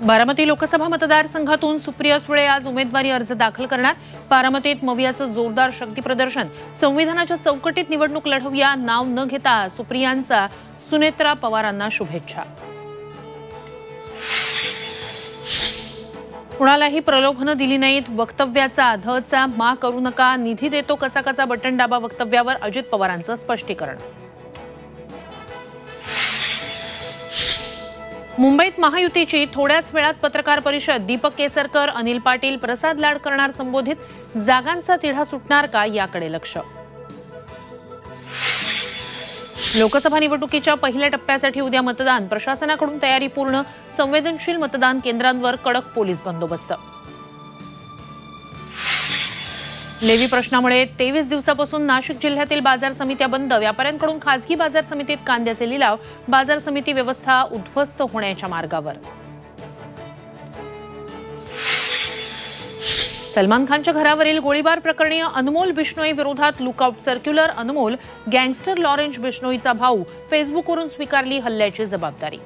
बारामती लोकसभा मतदारसंघातून सुप्रिया सुळे आज उमेदवारी अर्ज दाखल करणार। बारामतीत मवियाचं जोरदार शक्ती प्रदर्शन। संविधानाच्या चौकटीत निवडणूक लढवूया नाव न घेता सुप्रियांचा सुनेत्रा पवारांना शुभेच्छा। कुणालाही प्रलोभनं दिली नाहीत। वक्तव्याचा धचा मा करू नका, निधी देतो कचाकचा बटन दाबा वक्तव्यावर अजित पवारांचं स्पष्टीकरण। मुंबईत महायुतीची थोड्याच वेळात पत्रकार परिषद। दीपक केसरकर, अनिल पाटील, प्रसाद लाड करणार संबोधित। जागांचा तिढा सुटणार का याकडे लक्ष। लोकसभा निवडणुकीच्या पहिल्या टप्प्यासाठी उद्या मतदान। प्रशासनाकडून तयारी पूर्ण। संवेदनशील मतदान केंद्रांवर कडक पोलीस बंदोबस्त। लेवी प्रश्नामुळे 23 दिवसापासून नाशिक जिल्ह्यातील बाजार समित्या बंद। व्यापाऱ्यांकडून खासगी बाजार समितीत कांद्याचे लिलाव। बाजार समिती व्यवस्था उद्ध्वस्त होण्याच्या मार्गावर। सलमान खानच्या घरावरील गोळीबार प्रकरणी अनमोल बिश्नोई विरोधात लुकआउट सर्क्युलर। अनमोल गँगस्टर लॉरेन्स बिश्नोईचा भाऊ। फेसबुकवरून स्वीकारली हल्ल्याची जबाबदारी।